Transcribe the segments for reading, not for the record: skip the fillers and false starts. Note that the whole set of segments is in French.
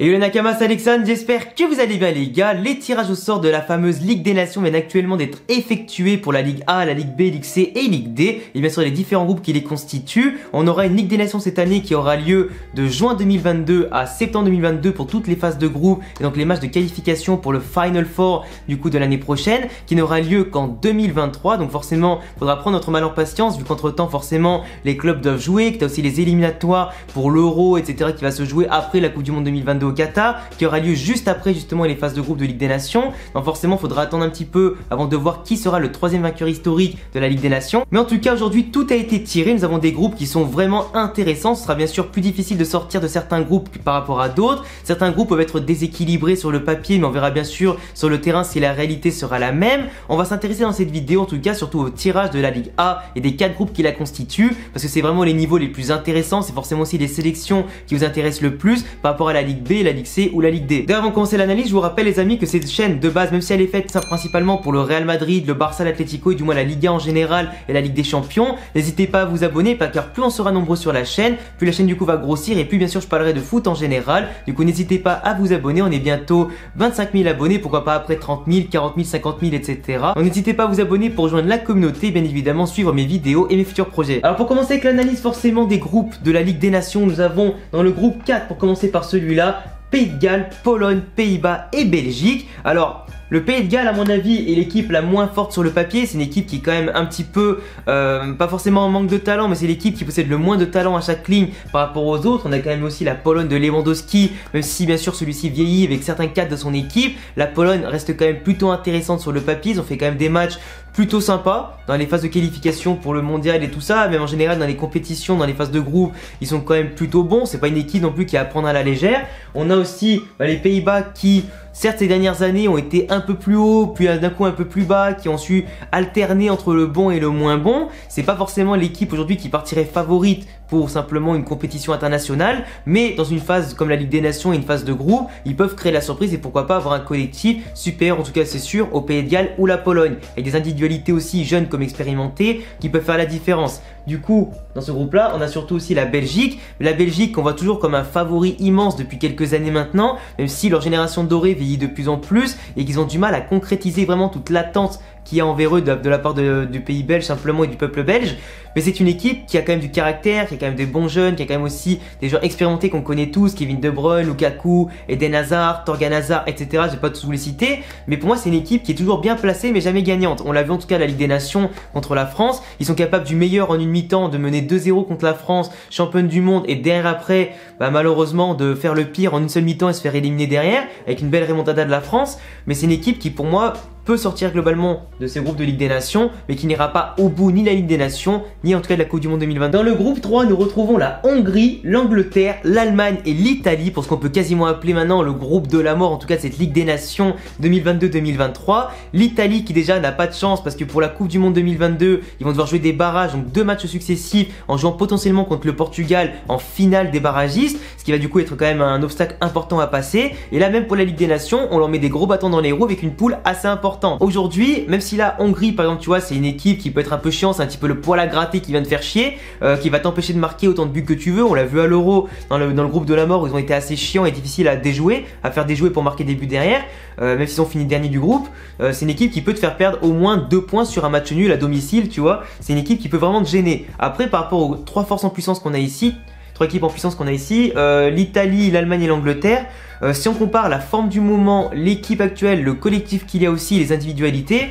Et le Nakama, c'est Alexandre, j'espère que vous allez bien les gars. Les tirages au sort de la fameuse Ligue des Nations viennent actuellement d'être effectués pour la Ligue A, la Ligue B, Ligue C et Ligue D. Et bien sûr les différents groupes qui les constituent. On aura une Ligue des Nations cette année qui aura lieu de juin 2022 à septembre 2022 pour toutes les phases de groupe. Et donc les matchs de qualification pour le Final Four du coup de l'année prochaine qui n'aura lieu qu'en 2023. Donc forcément il faudra prendre notre mal en patience vu qu'entre temps forcément les clubs doivent jouer. Que tu as aussi les éliminatoires pour l'Euro etc. qui va se jouer après la Coupe du Monde 2022 au Qatar, qui aura lieu juste après justement les phases de groupe de Ligue des Nations. Donc forcément, il faudra attendre un petit peu avant de voir qui sera le troisième vainqueur historique de la Ligue des Nations. Mais en tout cas, aujourd'hui, tout a été tiré. Nous avons des groupes qui sont vraiment intéressants. Ce sera bien sûr plus difficile de sortir de certains groupes par rapport à d'autres. Certains groupes peuvent être déséquilibrés sur le papier, mais on verra bien sûr sur le terrain si la réalité sera la même. On va s'intéresser dans cette vidéo, en tout cas, surtout au tirage de la Ligue A et des 4 groupes qui la constituent, parce que c'est vraiment les niveaux les plus intéressants. C'est forcément aussi les sélections qui vous intéressent le plus par rapport à la Ligue B, la Ligue C ou la Ligue D. D'ailleurs, avant de commencer l'analyse, je vous rappelle les amis que cette chaîne de base, même si elle est faite principalement pour le Real Madrid, le Barça, l'Atlético et du moins la Liga en général et la Ligue des Champions, n'hésitez pas à vous abonner car plus on sera nombreux sur la chaîne, plus la chaîne du coup va grossir et plus bien sûr je parlerai de foot en général. Du coup n'hésitez pas à vous abonner, on est bientôt 25 000 abonnés, pourquoi pas après 30 000, 40 000, 50 000 etc. Donc n'hésitez pas à vous abonner pour rejoindre la communauté, bien évidemment suivre mes vidéos et mes futurs projets. Alors pour commencer avec l'analyse forcément des groupes de la Ligue des Nations, nous avons dans le groupe 4 pour commencer par celui-là, Pays de Galles, Pologne, Pays-Bas et Belgique. Alors, le Pays de Galles, à mon avis, est l'équipe la moins forte sur le papier. C'est une équipe qui est quand même un petit peu, pas forcément en manque de talent, mais c'est l'équipe qui possède le moins de talent à chaque ligne par rapport aux autres. On a quand même aussi la Pologne de Lewandowski, même si bien sûr celui-ci vieillit avec certains cadres de son équipe. La Pologne reste quand même plutôt intéressante sur le papier. Ils ont fait quand même des matchs plutôt sympa dans les phases de qualification pour le mondial et tout ça, même en général dans les compétitions, dans les phases de groupe, ils sont quand même plutôt bons. C'est pas une équipe non plus qui est à prendre à la légère. On a aussi les Pays-Bas qui, certes ces dernières années ont été un peu plus haut, puis d'un coup un peu plus bas, qui ont su alterner entre le bon et le moins bon. C'est pas forcément l'équipe aujourd'hui qui partirait favorite pour simplement une compétition internationale, mais dans une phase comme la Ligue des Nations et une phase de groupe, ils peuvent créer la surprise et pourquoi pas avoir un collectif supérieur, en tout cas c'est sûr, au Pays de Galles ou la Pologne, avec des individualités aussi jeunes comme expérimentées qui peuvent faire la différence. Du coup, dans ce groupe-là, on a surtout aussi la Belgique. La Belgique qu'on voit toujours comme un favori immense depuis quelques années maintenant, même si leur génération dorée vieillit de plus en plus et qu'ils ont du mal à concrétiser vraiment toute l'attente qu'il y a envers eux de la part du pays belge simplement et du peuple belge. Mais c'est une équipe qui a quand même du caractère, qui a quand même des bons jeunes, qui a quand même aussi des joueurs expérimentés qu'on connaît tous, Kevin De Bruyne, Lukaku, Eden Hazard, Torgan Hazard, etc. Je vais pas tous vous les citer, mais pour moi c'est une équipe qui est toujours bien placée mais jamais gagnante. On l'a vu en tout cas à la Ligue des Nations contre la France, ils sont capables du meilleur en une mi-temps, de mener 2-0 contre la France, championne du monde, et derrière après, malheureusement de faire le pire en une seule mi-temps et se faire éliminer derrière, avec une belle remontada de la France. Mais c'est une équipe qui pour moi peut sortir globalement de ces groupes de Ligue des Nations, mais qui n'ira pas au bout ni de la Ligue des Nations, ni en tout cas de la Coupe du Monde 2022. Dans le groupe 3, nous retrouvons la Hongrie, l'Angleterre, l'Allemagne et l'Italie, pour ce qu'on peut quasiment appeler maintenant le groupe de la mort, en tout cas de cette Ligue des Nations 2022-2023. L'Italie qui déjà n'a pas de chance parce que pour la Coupe du Monde 2022, ils vont devoir jouer des barrages, donc 2 matchs successifs, en jouant potentiellement contre le Portugal en finale des barragistes, ce qui va du coup être quand même un obstacle important à passer. Et là même pour la Ligue des Nations, on leur met des gros bâtons dans les roues avec une poule assez importante. Aujourd'hui, même si la Hongrie par exemple tu vois c'est une équipe qui peut être un peu chiant, c'est un petit peu le poil à gratter qui vient te faire chier, qui va t'empêcher de marquer autant de buts que tu veux. On l'a vu à l'Euro dans le groupe de la mort où ils ont été assez chiants et difficiles à déjouer, à faire déjouer pour marquer des buts derrière, même s'ils ont fini dernier du groupe. C'est une équipe qui peut te faire perdre au moins 2 points sur un match nul à domicile, tu vois. C'est une équipe qui peut vraiment te gêner. Après par rapport aux 3 forces en puissance qu'on a ici, 3 équipes en puissance qu'on a ici, l'Italie, l'Allemagne et l'Angleterre, si on compare la forme du moment, l'équipe actuelle, le collectif qu'il y a aussi, les individualités,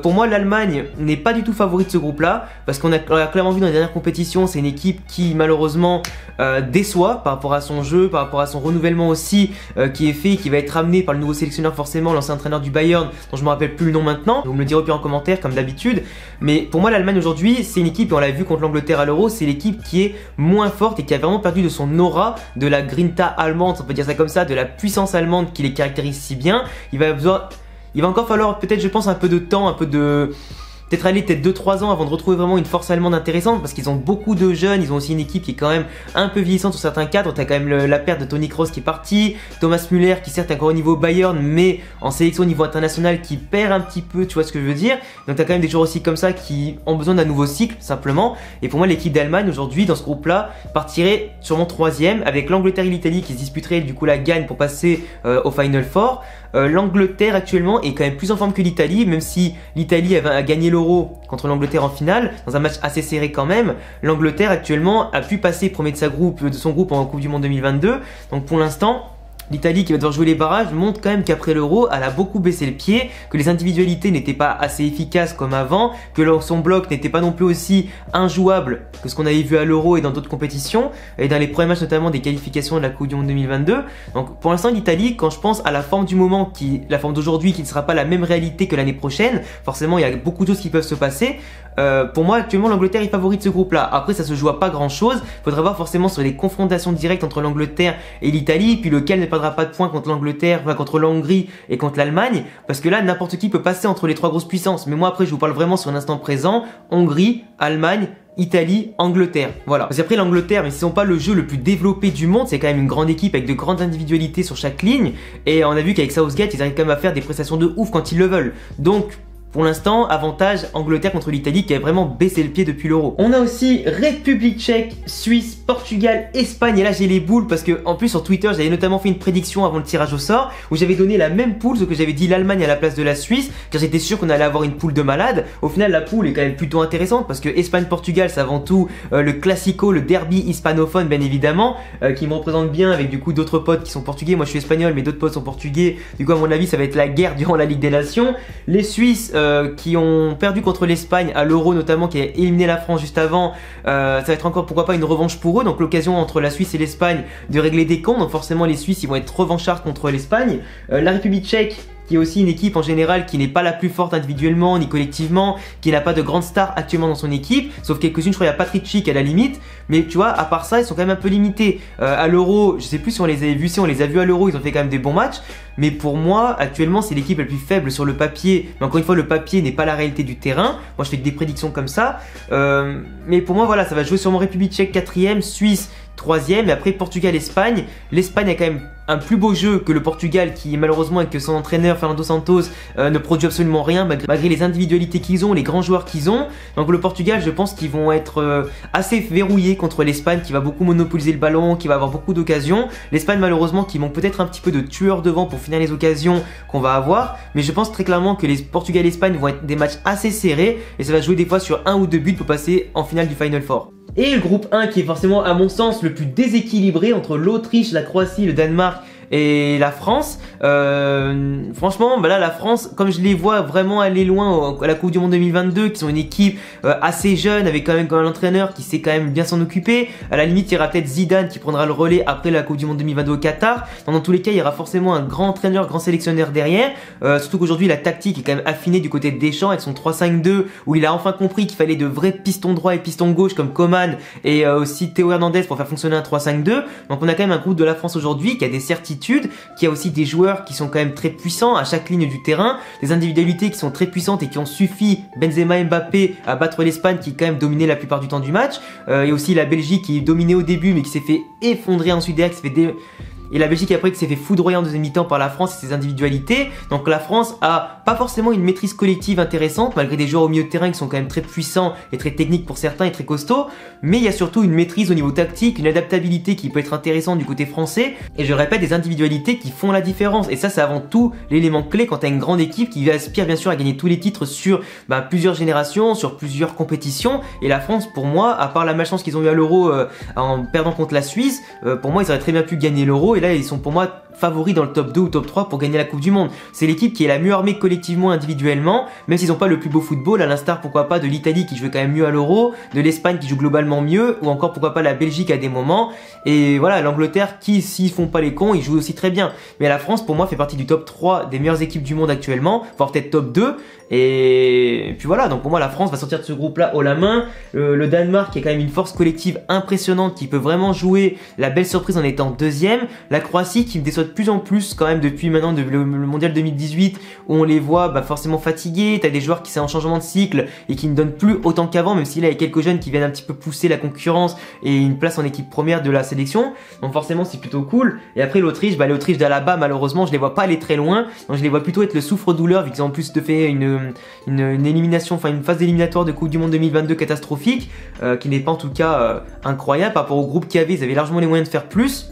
pour moi l'Allemagne n'est pas du tout favori de ce groupe là parce qu'on a clairement vu dans les dernières compétitions, c'est une équipe qui malheureusement déçoit par rapport à son jeu, par rapport à son renouvellement aussi qui est fait, qui va être amené par le nouveau sélectionneur forcément, l'ancien entraîneur du Bayern dont je me rappelle plus le nom maintenant, vous me le direz au pire en commentaire comme d'habitude. Mais pour moi l'Allemagne aujourd'hui c'est une équipe, et on l'a vu contre l'Angleterre à l'Euro, c'est l'équipe qui est moins forte et qui a vraiment perdu de son aura, de la grinta allemande, on peut dire ça comme ça, de la puissance allemande qui les caractérise si bien. Il va encore falloir peut-être je pense un peu de temps, un peu de peut-être aller peut-être 2-3 ans avant de retrouver vraiment une force allemande intéressante parce qu'ils ont beaucoup de jeunes, ils ont aussi une équipe qui est quand même un peu vieillissante sur certains cadres. T'as quand même la perte de Toni Kroos qui est parti, Thomas Müller qui certes est encore au niveau Bayern mais en sélection au niveau international qui perd un petit peu, tu vois ce que je veux dire. Donc t'as quand même des joueurs aussi comme ça qui ont besoin d'un nouveau cycle simplement. Et pour moi l'équipe d'Allemagne aujourd'hui dans ce groupe là partirait sûrement 3ème avec l'Angleterre et l'Italie qui se disputeraient du coup la gagne pour passer au Final Four. L'Angleterre actuellement est quand même plus en forme que l'Italie, même si l'Italie a gagné l'Euro contre l'Angleterre en finale, dans un match assez serré quand même. L'Angleterre actuellement a pu passer premier de son groupe en Coupe du Monde 2022. Donc pour l'instant, l'Italie qui va devoir jouer les barrages montre quand même qu'après l'Euro, elle a beaucoup baissé le pied, que les individualités n'étaient pas assez efficaces comme avant, que son bloc n'était pas non plus aussi injouable que ce qu'on avait vu à l'Euro et dans d'autres compétitions, et dans les premiers matchs notamment des qualifications de la Coupe du Monde 2022. Donc pour l'instant l'Italie, quand je pense à la forme du moment, la forme d'aujourd'hui qui ne sera pas la même réalité que l'année prochaine, forcément il y a beaucoup de choses qui peuvent se passer. Pour moi actuellement l'Angleterre est favori de ce groupe là. Après ça se joue à pas grand chose, faudra voir forcément sur les confrontations directes entre l'Angleterre et l'Italie, puis lequel ne perdra pas de points contre l'Angleterre, enfin contre la Hongrie et contre l'Allemagne, parce que là n'importe qui peut passer entre les trois grosses puissances. Mais moi après je vous parle vraiment sur un instant présent, Hongrie, Allemagne, Italie, Angleterre, voilà. Parce qu'après l'Angleterre, mais s'ils n'ont pas le jeu le plus développé du monde, c'est quand même une grande équipe avec de grandes individualités sur chaque ligne, et on a vu qu'avec Southgate ils arrivent quand même à faire des prestations de ouf quand ils le veulent. Donc pour l'instant, avantage Angleterre contre l'Italie qui a vraiment baissé le pied depuis l'Euro. On a aussi République tchèque, Suisse, Portugal, Espagne. Et là, j'ai les boules parce que en plus sur Twitter, j'avais notamment fait une prédiction avant le tirage au sort où j'avais donné la même poule, ce que j'avais dit l'Allemagne à la place de la Suisse, car j'étais sûr qu'on allait avoir une poule de malade. Au final, la poule est quand même plutôt intéressante parce que Espagne-Portugal, c'est avant tout le classico, le derby hispanophone, bien évidemment, qui me représente bien avec du coup d'autres potes qui sont portugais. Moi, je suis espagnol, mais d'autres potes sont portugais. Du coup, à mon avis, ça va être la guerre durant la Ligue des Nations. Les Suisses qui ont perdu contre l'Espagne à l'Euro notamment, qui a éliminé la France juste avant, ça va être encore pourquoi pas une revanche pour eux, donc l'occasion entre la Suisse et l'Espagne de régler des comptes. Donc forcément les Suisses ils vont être revanchards contre l'Espagne. La République tchèque qui est aussi une équipe en général qui n'est pas la plus forte individuellement ni collectivement, qui n'a pas de grandes stars actuellement dans son équipe, sauf quelques-unes. Je crois il y a Patrick Schick à la limite, mais tu vois à part ça ils sont quand même un peu limités. À l'Euro, je sais plus si on les avait vus, si on les a vus à l'Euro, ils ont fait quand même des bons matchs, mais pour moi actuellement c'est l'équipe la plus faible sur le papier, mais encore une fois le papier n'est pas la réalité du terrain. Moi je fais que des prédictions comme ça, mais pour moi voilà, ça va jouer sûrement République tchèque 4ème, Suisse 3ème, et après Portugal-Espagne. L'Espagne a quand même un plus beau jeu que le Portugal qui malheureusement avec son entraîneur Fernando Santos ne produit absolument rien malgré les individualités qu'ils ont, les grands joueurs qu'ils ont. Donc le Portugal je pense qu'ils vont être assez verrouillés contre l'Espagne qui va beaucoup monopoliser le ballon, qui va avoir beaucoup d'occasions. L'Espagne malheureusement qui manque peut-être un petit peu de tueurs devant pour finir les occasions qu'on va avoir, mais je pense très clairement que les Portugal et l'Espagne vont être des matchs assez serrés et ça va jouer des fois sur 1 ou 2 buts pour passer en finale du Final Four. Et le groupe 1 qui est forcément à mon sens le plus déséquilibré entre l'Autriche, la Croatie, le Danemark et la France. Franchement bah là la France, comme je les vois vraiment aller loin à la Coupe du Monde 2022, qui sont une équipe assez jeune avec quand même un entraîneur qui sait quand même bien s'en occuper. À la limite il y aura peut-être Zidane qui prendra le relais après la Coupe du Monde 2022 au Qatar. Dans tous les cas il y aura forcément un grand entraîneur, grand sélectionneur derrière, surtout qu'aujourd'hui la tactique est quand même affinée du côté de Deschamps avec son 3-5-2 où il a enfin compris qu'il fallait de vrais pistons droits et pistons gauche comme Coman et aussi Théo Hernandez pour faire fonctionner un 3-5-2. Donc on a quand même un groupe de la France aujourd'hui qui a des certitudes, qui a aussi des joueurs qui sont quand même très puissants à chaque ligne du terrain, des individualités qui sont très puissantes et qui ont suffi, Benzema, Mbappé, à battre l'Espagne qui quand même dominait la plupart du temps du match, et aussi la Belgique qui dominait au début mais qui s'est fait effondrer ensuite derrière, et la Belgique après qui s'est fait foudroyer en deuxième mi-temps par la France et ses individualités. Donc la France a pas forcément une maîtrise collective intéressante malgré des joueurs au milieu de terrain qui sont quand même très puissants et très techniques pour certains et très costauds, mais il y a surtout une maîtrise au niveau tactique, une adaptabilité qui peut être intéressante du côté français, et je répète des individualités qui font la différence, et ça c'est avant tout l'élément clé quand tu as une grande équipe qui aspire bien sûr à gagner tous les titres sur plusieurs générations, sur plusieurs compétitions. Et la France pour moi, à part la malchance qu'ils ont eu à l'Euro en perdant contre la Suisse, pour moi ils auraient très bien pu gagner l'Euro, et là ils sont pour moi favoris dans le top 2 ou top 3 pour gagner la Coupe du Monde. C'est l'équipe qui est la mieux armée collectivement, individuellement, même s'ils n'ont pas le plus beau football, à l'instar pourquoi pas de l'Italie qui joue quand même mieux à l'Euro, de l'Espagne qui joue globalement mieux, ou encore pourquoi pas la Belgique à des moments, et voilà l'Angleterre qui, s'ils font pas les cons, ils jouent aussi très bien. Mais la France pour moi fait partie du top 3 des meilleures équipes du monde actuellement, voire peut-être top 2, et puis voilà, donc pour moi la France va sortir de ce groupe là haut la main. Le Danemark qui est quand même une force collective impressionnante, qui peut vraiment jouer la belle surprise en étant deuxième, la Croatie qui me déçoit de plus en plus quand même depuis maintenant le mondial 2018 où on les voit forcément fatigués. T'as des joueurs qui sont en changement de cycle et qui ne donnent plus autant qu'avant, même s'il y a quelques jeunes qui viennent un petit peu pousser la concurrence et une place en équipe première de la sélection. Donc forcément c'est plutôt cool. Et après l'Autriche, l'Autriche d'Alaba malheureusement je les vois pas aller très loin. Donc je les vois plutôt être le souffre-douleur vu qu'ils ont en plus de fait une élimination, enfin une phase éliminatoire de Coupe du Monde 2022 catastrophique, qui n'est pas en tout cas incroyable par rapport au groupe qu'il y avait. Ils avaient largement les moyens de faire plus.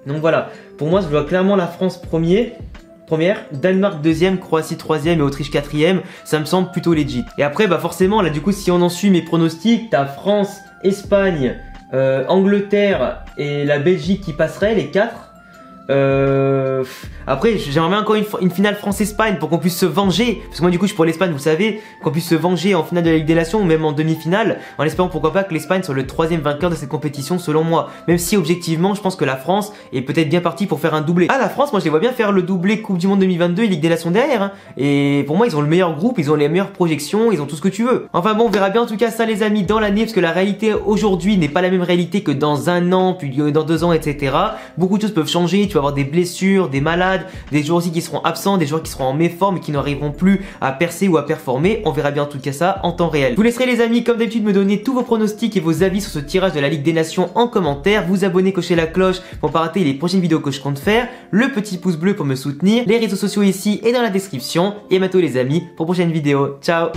Donc voilà, pour moi je vois clairement la France première, Danemark deuxième, Croatie troisième et Autriche quatrième. Ça me semble plutôt legit. Et après forcément là du coup si on en suit mes pronostics, t'as France, Espagne, Angleterre et la Belgique qui passeraient les 4. Après j'aimerais bien encore une finale France-Espagne pour qu'on puisse se venger, parce que moi du coup je suis pour l'Espagne, vous savez, qu'on puisse se venger en finale de la Ligue des Nations ou même en demi-finale, en espérant pourquoi pas que l'Espagne soit le 3e vainqueur de cette compétition selon moi, même si objectivement je pense que la France est peut-être bien partie pour faire un doublé. La France, moi je les vois bien faire le doublé Coupe du Monde 2022 et Ligue des Nations derrière, hein. Et pour moi ils ont le meilleur groupe, ils ont les meilleures projections, ils ont tout ce que tu veux. Enfin bon, on verra bien en tout cas ça les amis dans l'année, parce que la réalité aujourd'hui n'est pas la même réalité que dans un an, puis dans 2 ans, etc. Beaucoup de choses peuvent changer, tu vas avoir des blessures, des malades, des joueurs aussi qui seront absents, des joueurs qui seront en méforme et qui n'arriveront plus à percer ou à performer. On verra bien en tout cas ça en temps réel. Je vous laisserai les amis comme d'habitude me donner tous vos pronostics et vos avis sur ce tirage de la Ligue des Nations en commentaire. Vous abonner, cocher la cloche pour ne pas rater les prochaines vidéos que je compte faire. Le petit pouce bleu pour me soutenir. Les réseaux sociaux ici et dans la description. Et à bientôt les amis pour prochaine vidéo. Ciao.